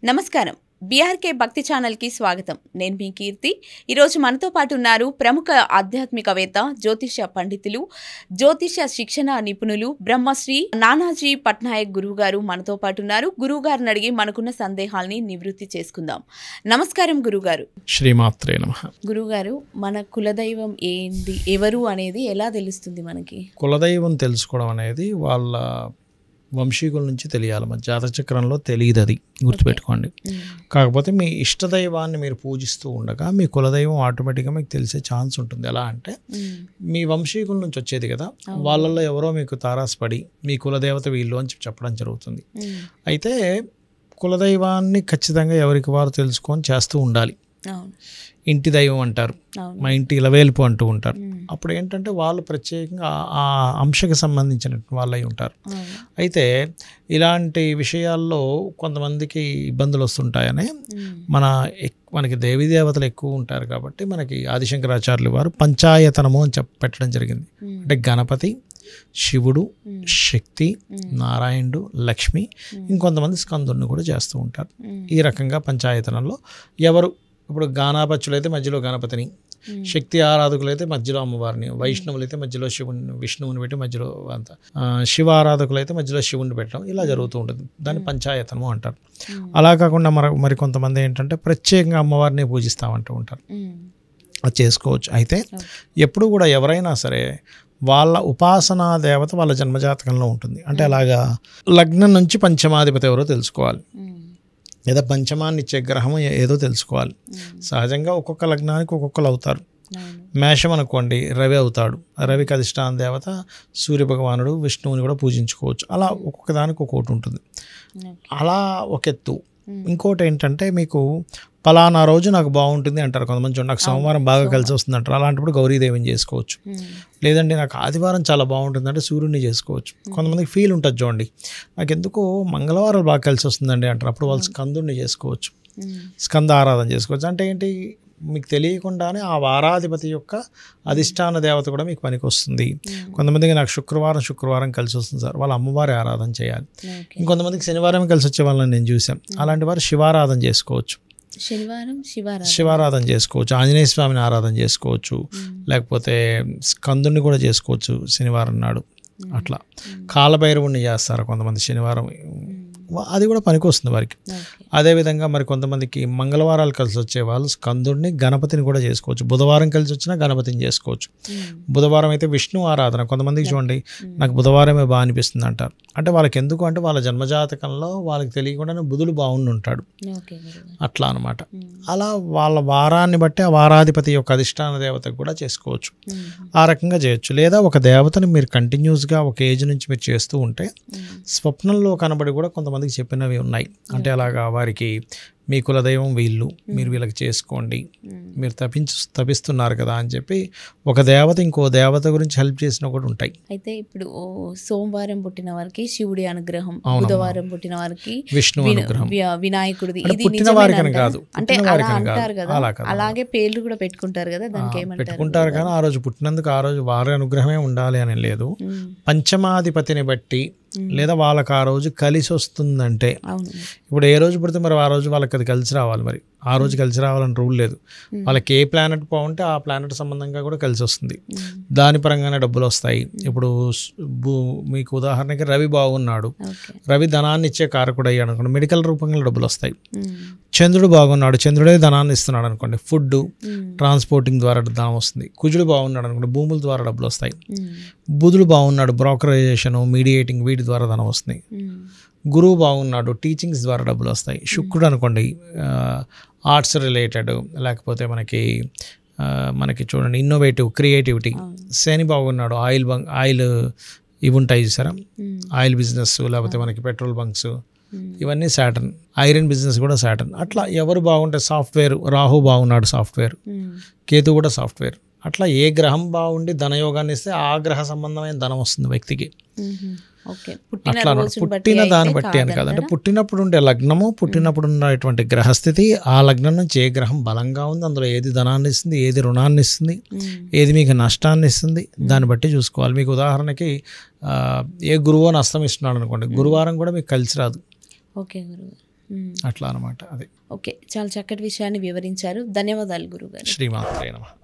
నమస్కారం. బీఆర్కే భక్తి ఛానల్కి స్వాగతం. నేను మీ కీర్తి. ఈరోజు మనతో పాటు ఉన్నారు ప్రముఖ ఆధ్యాత్మికవేత్త, జ్యోతిష పండితులు, జ్యోతిష శిక్షణ నిపుణులు బ్రహ్మశ్రీ నానాజీ పట్నాయక్ గురువు గారు మనతో పాటు ఉన్నారు. గురువు గారిని అడిగి మనకున్న సందేహాల్ని నివృత్తి చేసుకుందాం. నమస్కారం గురుగారు. శ్రీమాత్రే నమః. గురుగారు, మన కులదైవం ఏంది, ఎవరు అనేది ఎలా తెలుస్తుంది మనకి? కులదైవం తెలుసుకోవడం అనేది వాళ్ళ వంశీకుల నుంచి తెలియాలి. మన జాతచక్రంలో తెలియదు, అది గుర్తుపెట్టుకోండి. కాకపోతే మీ ఇష్టదైవాన్ని మీరు పూజిస్తూ ఉండగా మీ కులదైవం ఆటోమేటిక్గా మీకు తెలిసే ఛాన్స్ ఉంటుంది. ఎలా అంటే మీ వంశీకుల నుంచి వచ్చేది కదా, వాళ్ళల్లో ఎవరో మీకు తారాసపడి మీ కులదేవత వీళ్ళు అని చెప్పడం జరుగుతుంది. అయితే కులదైవాన్ని ఖచ్చితంగా ఎవరికి వారు తెలుసుకొని చేస్తూ ఉండాలి. ఇంటి దైవం అంటారు, మా ఇంటి ఇలవేల్పు అంటూ ఉంటారు. అప్పుడు ఏంటంటే వాళ్ళు ప్రత్యేకంగా ఆ అంశకు సంబంధించిన వాళ్ళై ఉంటారు. అయితే ఇలాంటి విషయాల్లో కొంతమందికి ఇబ్బందులు వస్తుంటాయని మనకి దేవీ దేవతలు ఎక్కువ ఉంటారు కాబట్టి మనకి ఆదిశంకరాచార్యులు వారు పంచాయతనము అని పెట్టడం జరిగింది. అంటే గణపతి, శివుడు, శక్తి, నారాయణుడు, లక్ష్మి, ఇంకొంతమంది స్కందుడిని కూడా చేస్తూ ఉంటారు. ఈ రకంగా పంచాయతనంలో ఎవరు ఇప్పుడు గానాపత్యులు అయితే మధ్యలో గణపతిని, శక్తి ఆరాధకులు అయితే మధ్యలో అమ్మవారిని, వైష్ణవులు అయితే మధ్యలో విష్ణువుని పెట్టి మధ్యలో అంతా, శివ ఆరాధకులు అయితే మధ్యలో శివుని పెట్టడం, ఇలా జరుగుతూ ఉంటుంది. దాన్ని పంచాయతనము అంటారు. అలా కాకుండా మరి కొంతమంది ఏంటంటే ప్రత్యేకంగా అమ్మవారిని పూజిస్తామంటూ ఉంటారు. అది చేసుకోవచ్చు. అయితే ఎప్పుడు కూడా ఎవరైనా సరే వాళ్ళ ఉపాసనా దేవత వాళ్ళ జన్మజాతకంలో ఉంటుంది. అంటే అలాగా లగ్నం నుంచి పంచమాధిపతి ఎవరో తెలుసుకోవాలి, లేదా పంచమాన్ని ఇచ్చే గ్రహం ఏదో తెలుసుకోవాలి. సహజంగా ఒక్కొక్క లగ్నానికి ఒక్కొక్కరు అవుతారు. మేషం అనుకోండి, రవి అవుతాడు. రవికి అధిష్టాన దేవత సూర్యభగవానుడు, విష్ణువుని కూడా పూజించుకోవచ్చు. అలా ఒక్కొక్క దానికి ఒక్కొక్కటి ఉంటుంది. అలా ఒక ఎత్తు. ఇంకోటి ఏంటంటే మీకు పలానా రోజు నాకు బాగుంటుంది అంటారు కొంతమంది. నాకు సోమవారం బాగా కలిసి వస్తుంది అంటారు. అలాంటప్పుడు గౌరీదేవిని చేసుకోవచ్చు. లేదండి నాకు ఆదివారం చాలా బాగుంటుంది అంటే సూర్యుడిని చేసుకోవచ్చు. కొంతమందికి ఫీల్ ఉంటుంది, చూడండి నాకు ఎందుకో మంగళవారం బాగా కలిసి వస్తుందండి అంటారు. అప్పుడు వాళ్ళు స్కందుడిని చేసుకోవచ్చు, స్కంద ఆరాధన చేసుకోవచ్చు. అంటే ఏంటి, మీకు తెలియకుండానే ఆ వారాధిపతి యొక్క అధిష్టాన దేవత కూడా మీకు పనికి వస్తుంది. కొంతమందికి నాకు శుక్రవారం కలిసి వస్తుంది సార్, వాళ్ళ అమ్మవారి ఆరాధన చేయాలి. ఇంకొంతమందికి శనివారం కలిసి వచ్చే వాళ్ళని నేను చూసాను. అలాంటి వారు శివారాధన చేసుకోవచ్చు, శివారాధన చేసుకోవచ్చు, ఆంజనేయ స్వామిని ఆరాధన చేసుకోవచ్చు, లేకపోతే స్కందుని కూడా చేసుకోవచ్చు శనివారం నాడు. అట్లా కాలభైరవుని చేస్తారు కొంతమంది శనివారం, అది కూడా పనికి వస్తుంది వారికి. అదేవిధంగా మరి కొంతమందికి మంగళవారాలు కలిసి వచ్చే వాళ్ళు స్కందుడిని, గణపతిని కూడా చేసుకోవచ్చు. బుధవారం కలిసి వచ్చినా గణపతిని చేసుకోవచ్చు. బుధవారం అయితే విష్ణు ఆరాధన. కొంతమందికి చూడండి నాకు బుధవారమే బాగా అనిపిస్తుంది అంటారు. అంటే వాళ్ళకి ఎందుకు అంటే వాళ్ళ జన్మజాతకంలో వాళ్ళకి తెలియకుండానే బుధుడు బాగుండి ఉంటాడు, అట్లా అనమాట. అలా వాళ్ళ వారాన్ని బట్టి ఆ వారాధిపతి యొక్క అధిష్టాన దేవతకు కూడా చేసుకోవచ్చు. ఆ రకంగా చేయొచ్చు. లేదా ఒక దేవతని మీరు కంటిన్యూస్గా ఒక ఏజ్ నుంచి మీరు చేస్తూ ఉంటే స్వప్నంలో కనబడి కూడా కొంతమందికి చెప్పినవి ఉన్నాయి. అంటే అలాగా వారికి మీ కులదైవం వీళ్ళు, మీరు వీళ్ళకి చేసుకోండి, మీరు తపిస్తున్నారు కదా అని చెప్పి ఒక దేవత ఇంకో దేవత గురించి హెల్ప్ చేసిన కూడా ఉంటాయి. అయితే ఇప్పుడు సోమవారం పుట్టిన వారికి శివుడి అనుగ్రహం, బుధవారం పుట్టిన వారికి విష్ణు అనుగ్రహం, వినాయకుడిది, పుట్టిన వారికి కాదు, అంటే అంటారు కదా. అలాగే పేర్లు కూడా పెట్టుకుంటారు కదా, దానికి ఏమంటారు? పెట్టుకుంటారు కానీ ఆ రోజు పుట్టినందుకు ఆ రోజు వారి అనుగ్రహమే ఉండాలి అని లేదు. పంచమాధిపతిని బట్టి లేదా వాళ్ళకి ఆ రోజు కలిసి వస్తుందంటే, ఇప్పుడు ఏ రోజు పుడితే మరి ఆ రోజు వాళ్ళకి అది కలిసి రావాలి. మరి ఆ రోజు కలిసి రావాలని రూల్ లేదు. వాళ్ళకి ఏ ప్లానెట్ బాగుంటే ఆ ప్లానెట్ సంబంధంగా కూడా కలిసి వస్తుంది. దాని పరంగానే డబ్బులు వస్తాయి. ఇప్పుడు మీకు ఉదాహరణకి రవి బాగున్నాడు, రవి ధనాన్ని ఇచ్చే కారకుడు అయ్యాడు అనుకోండి, మెడికల్ రూపంలో డబ్బులు వస్తాయి. చంద్రుడు బాగున్నాడు, చంద్రుడే ధనాన్ని ఇస్తున్నాడు అనుకోండి, ఫుడ్ ట్రాన్స్పోర్టింగ్ ద్వారా ధనం వస్తుంది. కుజుడు బాగున్నాడు అనుకోండి, భూముల ద్వారా డబ్బులు వస్తాయి. బుధుడు బాగున్నాడు, బ్రోకరైజేషన్, మీడియేటింగ్, వీటి ద్వారా ధనం వస్తుంది. గురువు బాగున్నాడు, టీచింగ్స్ ద్వారా డబ్బులు వస్తాయి. శుక్రుడు అనుకోండి ఆర్ట్స్ రిలేటెడ్, లేకపోతే మనకి చూడండి ఇన్నోవేటివ్, క్రియేటివిటీ. శని బాగున్నాడు, ఆయిల్ ఇవి ఉంటాయి చూసారా, ఆయిల్ బిజినెస్, లేకపోతే మనకి పెట్రోల్ బంక్స్, ఇవన్నీ సాటర్న్. ఐరన్ బిజినెస్ కూడా సాటర్న్. అట్లా ఎవరు బాగుంటే సాఫ్ట్వేర్, రాహు బాగున్నాడు సాఫ్ట్వేర్, కేతు కూడా సాఫ్ట్వేర్. అట్లా ఏ గ్రహం బాగుండి ధనయోగాన్ని ఇస్తే ఆ గ్రహ సంబంధమైన ధనం వస్తుంది వ్యక్తికి. అట్లా పుట్టిన దాన్ని బట్టి అని కాదు. అంటే పుట్టినప్పుడు ఉండే లగ్నము, పుట్టినప్పుడు ఉన్నటువంటి గ్రహస్థితి, ఆ లగ్నం నుంచి ఏ గ్రహం బలంగా ఉంది, అందులో ఏది ధనాన్ని ఇస్తుంది, ఏది రుణాన్ని ఇస్తుంది, ఏది మీకు నష్టాన్ని ఇస్తుంది, దాన్ని బట్టి చూసుకోవాలి. మీకు ఉదాహరణకి ఏ గురువు నష్టం ఇస్తున్నాడు అనుకోండి, గురువారం కూడా మీకు కలిసి రాదు. అట్లా అనమాట అది. ఓకే, చాలా చక్కటి విషయాన్ని వివరించారు. ధన్యవాదాలు గురుగారు. శ్రీమాత్రే నమః.